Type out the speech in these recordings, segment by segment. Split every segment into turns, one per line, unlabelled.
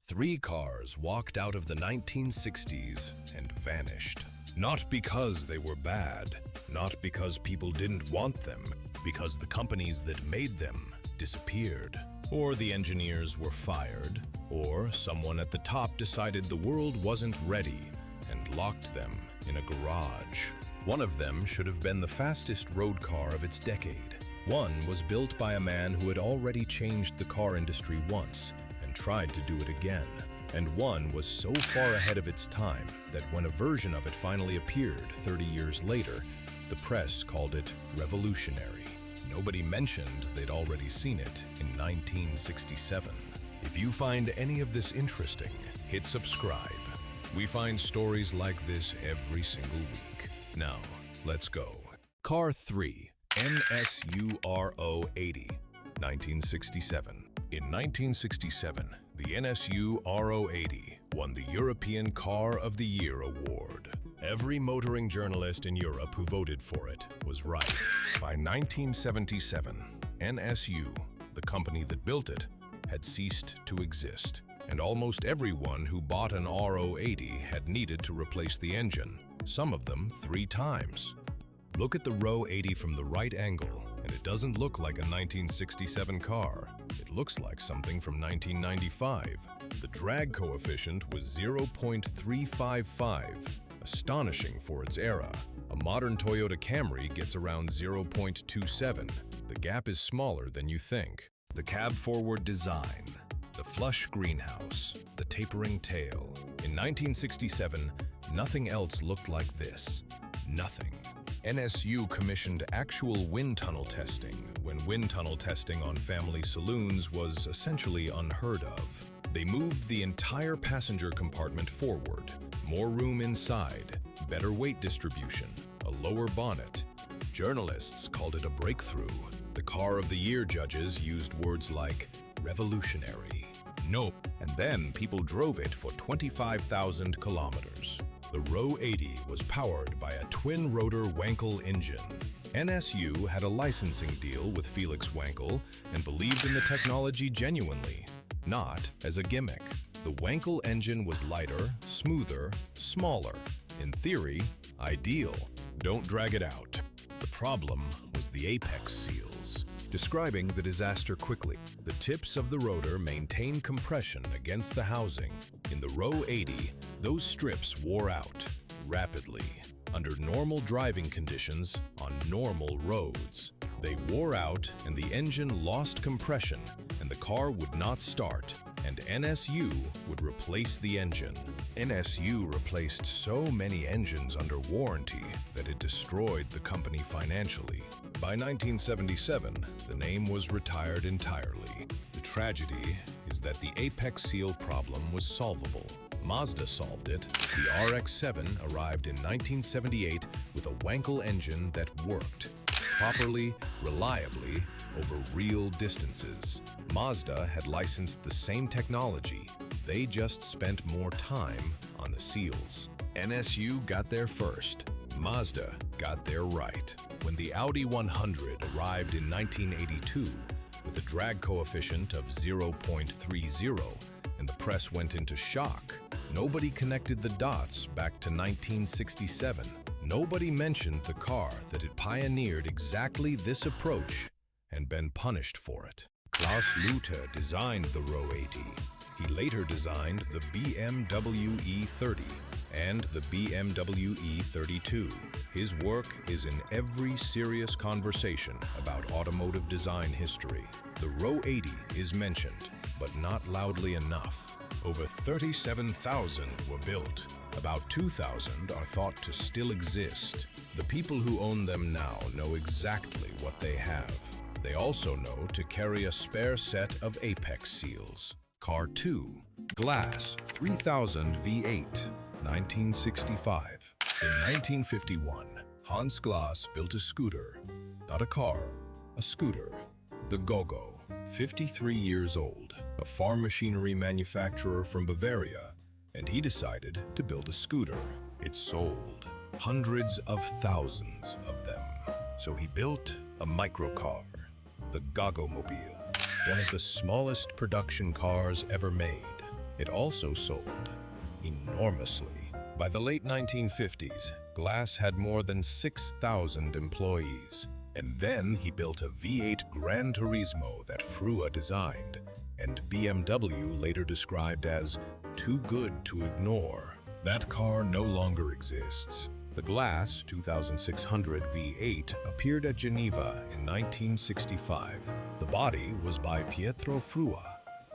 Three cars walked out of the 1960s and vanished. Not because they were bad, not because people didn't want them, because the companies that made them disappeared, or the engineers were fired, or someone at the top decided the world wasn't ready and locked them in a garage. One of them should have been the fastest road car of its decade. One was built by a man who had already changed the car industry once and tried to do it again. And one was so far ahead of its time that when a version of it finally appeared 30 years later, the press called it revolutionary. Nobody mentioned they'd already seen it in 1967. If you find any of this interesting, hit subscribe. We find stories like this every single week. Now, let's go. Car 3, NSU Ro 80, 1967. In 1967, the NSU Ro 80 won the European Car of the Year award. Every motoring journalist in Europe who voted for it was right. By 1977, NSU, the company that built it, had ceased to exist, and almost everyone who bought an Ro 80 had needed to replace the engine, some of them 3 times. Look at the Ro 80 from the right angle, and it doesn't look like a 1967 car. It looks like something from 1995. The drag coefficient was 0.355, astonishing for its era. A modern Toyota Camry gets around 0.27. The gap is smaller than you think. The cab-forward design, the flush greenhouse, the tapering tail. In 1967, nothing else looked like this. Nothing. NSU commissioned actual wind tunnel testing when wind tunnel testing on family saloons was essentially unheard of. They moved the entire passenger compartment forward, more room inside, better weight distribution, a lower bonnet. Journalists called it a breakthrough. The Car of the Year judges used words like revolutionary, nope, and then people drove it for 25,000 kilometers. The Ro 80 was powered by a twin-rotor Wankel engine. NSU had a licensing deal with Felix Wankel and believed in the technology genuinely, not as a gimmick. The Wankel engine was lighter, smoother, smaller. In theory, ideal. Don't drag it out. The problem was the apex seals. Describing the disaster quickly, the tips of the rotor maintain compression against the housing. In the Ro 80, those strips wore out rapidly. Under normal driving conditions on normal roads, they wore out and the engine lost compression and the car would not start, and NSU would replace the engine. NSU replaced so many engines under warranty that it destroyed the company financially. By 1977, the name was retired entirely. The tragedy is that the apex seal problem was solvable. Mazda solved it. The RX-7 arrived in 1978 with a Wankel engine that worked properly, reliably, over real distances. Mazda had licensed the same technology. They just spent more time on the seals. NSU got there first. Mazda got there right. When the Audi 100 arrived in 1982 with a drag coefficient of 0.30 and the press went into shock, nobody connected the dots back to 1967. Nobody mentioned the car that had pioneered exactly this approach and been punished for it. Glas designed the Ro 80. He later designed the BMW E30 and the BMW E32. His work is in every serious conversation about automotive design history. The Ro 80 is mentioned, but not loudly enough. Over 37,000 were built. About 2,000 are thought to still exist. The people who own them now know exactly what they have. They also know to carry a spare set of apex seals. Car 2, Glas 3000 V8, 1965. In 1951, Hans Glas built a scooter. Not a car, a scooter. The Go-Go, 53 years old, a farm machinery manufacturer from Bavaria, and he decided to build a scooter. It sold hundreds of thousands of them. So he built a microcar, the Go-Go Mobile, one of the smallest production cars ever made. It also sold enormously. By the late 1950s, Glas had more than 6,000 employees. And then he built a V8 Gran Turismo that Frua designed, and BMW later described as too good to ignore. That car no longer exists. The Glas 2600 V8 appeared at Geneva in 1965. The body was by Pietro Frua,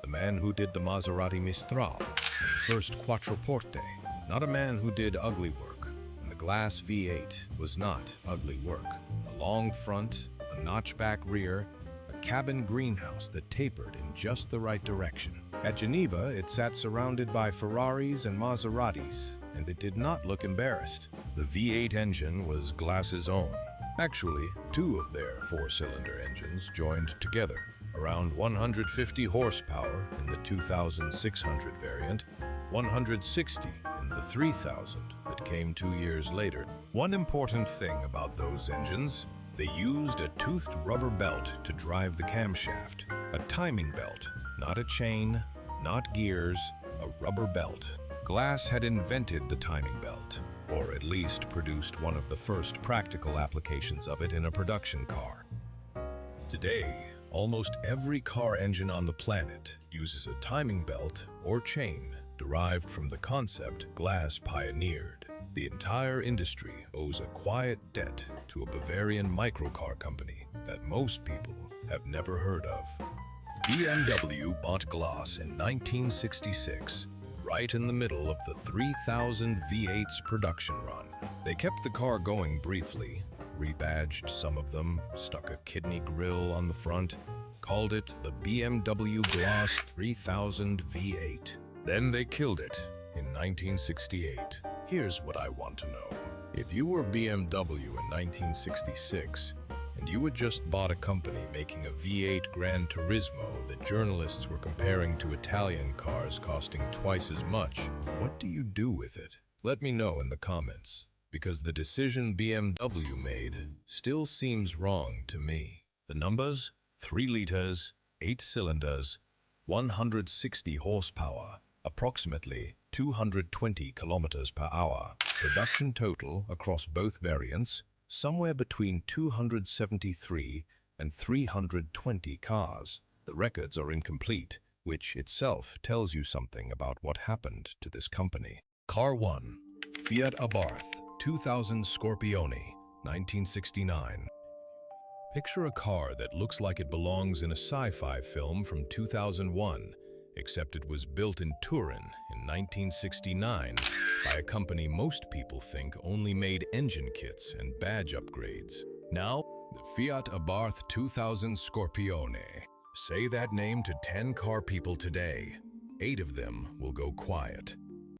the man who did the Maserati Mistral, the first Quattroporte, not a man who did ugly work. And the Glas V8 was not ugly work. A long front, a notchback rear, a cabin greenhouse that tapered in just the right direction. At Geneva, it sat surrounded by Ferraris and Maseratis, and it did not look embarrassed. The V8 engine was Glas's own. Actually, two of their four-cylinder engines joined together. Around 150 horsepower in the 2600 variant, 160 in the 3000 that came 2 years later. One important thing about those engines, they used a toothed rubber belt to drive the camshaft. A timing belt, not a chain, not gears, a rubber belt. Glas had invented the timing belt, or at least produced one of the first practical applications of it in a production car. Today, almost every car engine on the planet uses a timing belt or chain derived from the concept Glas pioneered. The entire industry owes a quiet debt to a Bavarian microcar company that most people have never heard of. BMW bought Glas in 1966, right in the middle of the 3000 V8's production run. They kept the car going briefly, rebadged some of them, stuck a kidney grille on the front, called it the BMW Glas 3000 V8. Then they killed it in 1968. Here's what I want to know. If you were BMW in 1966, and you had just bought a company making a V8 Gran Turismo that journalists were comparing to Italian cars costing twice as much, what do you do with it? Let me know in the comments, because the decision BMW made still seems wrong to me. The numbers: 3 liters, 8 cylinders, 160 horsepower, approximately 220 kilometers per hour. Production total across both variants, somewhere between 273 and 320 cars. The records are incomplete, which itself tells you something about what happened to this company. Car 1. Fiat Abarth, 2000 Scorpione, 1969. Picture a car that looks like it belongs in a sci-fi film from 2001, except it was built in Turin in 1969 by a company most people think only made engine kits and badge upgrades. Now, the Fiat Abarth 2000 Scorpione. Say that name to 10 car people today. 8 of them will go quiet.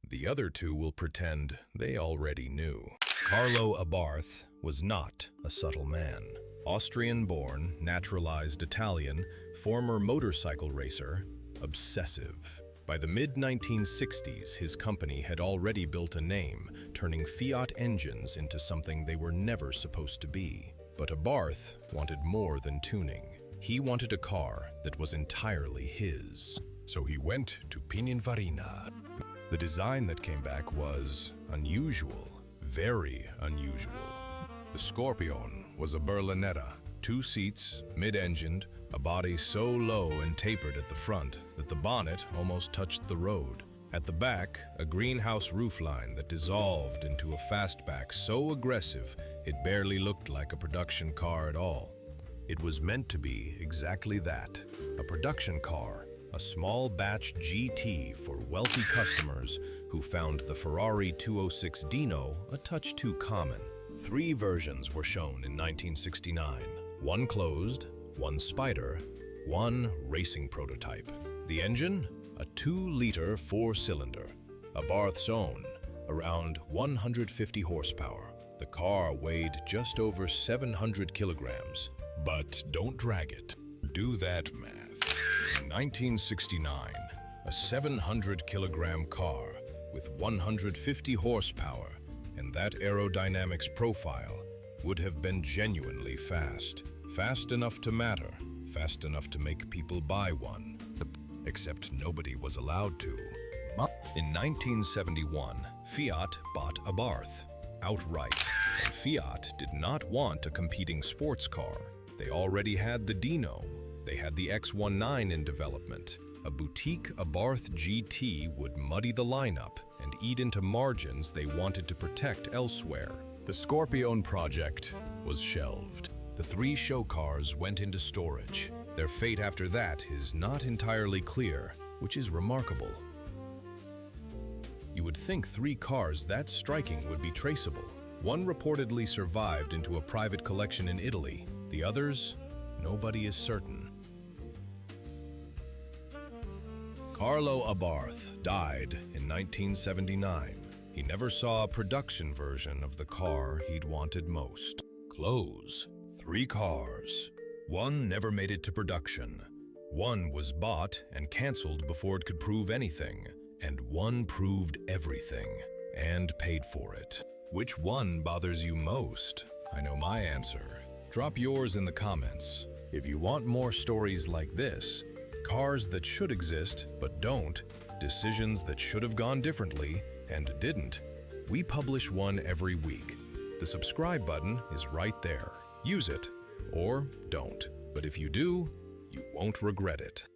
The other 2 will pretend they already knew. Carlo Abarth was not a subtle man. Austrian-born, naturalized Italian, former motorcycle racer, obsessive. By the mid-1960s, his company had already built a name, turning Fiat engines into something they were never supposed to be. But Abarth wanted more than tuning. He wanted a car that was entirely his. So he went to Pininfarina. The design that came back was unusual, very unusual. The Scorpione was a Berlinetta, 2 seats, mid-engined, a body so low and tapered at the front that the bonnet almost touched the road. At the back, a greenhouse roofline that dissolved into a fastback so aggressive it barely looked like a production car at all. It was meant to be exactly that, a production car, a small batch GT for wealthy customers who found the Ferrari 206 Dino a touch too common. 3 versions were shown in 1969, 1 closed, 1 spider, 1 racing prototype. The engine? A 2-liter 4-cylinder, Abarth's own, around 150 horsepower. The car weighed just over 700 kilograms. But don't drag it. Do that math. In 1969, a 700-kilogram car with 150 horsepower and that aerodynamics profile would have been genuinely fast. Fast enough to matter, fast enough to make people buy one. Except nobody was allowed to. In 1971, Fiat bought Abarth outright, and Fiat did not want a competing sports car. They already had the Dino. They had the X19 in development. A boutique Abarth GT would muddy the lineup and eat into margins they wanted to protect elsewhere. The Scorpione project was shelved. The 3 show cars went into storage. Their fate after that is not entirely clear, which is remarkable. You would think 3 cars that striking would be traceable. One reportedly survived into a private collection in Italy. The others, nobody is certain. Carlo Abarth died in 1979. He never saw a production version of the car he'd wanted most. Close. 3 cars. 1 never made it to production. 1 was bought and canceled before it could prove anything. And 1 proved everything and paid for it. Which one bothers you most? I know my answer. Drop yours in the comments. If you want more stories like this, cars that should exist but don't, decisions that should have gone differently and didn't, we publish one every week. The subscribe button is right there. Use it, or don't. But if you do, you won't regret it.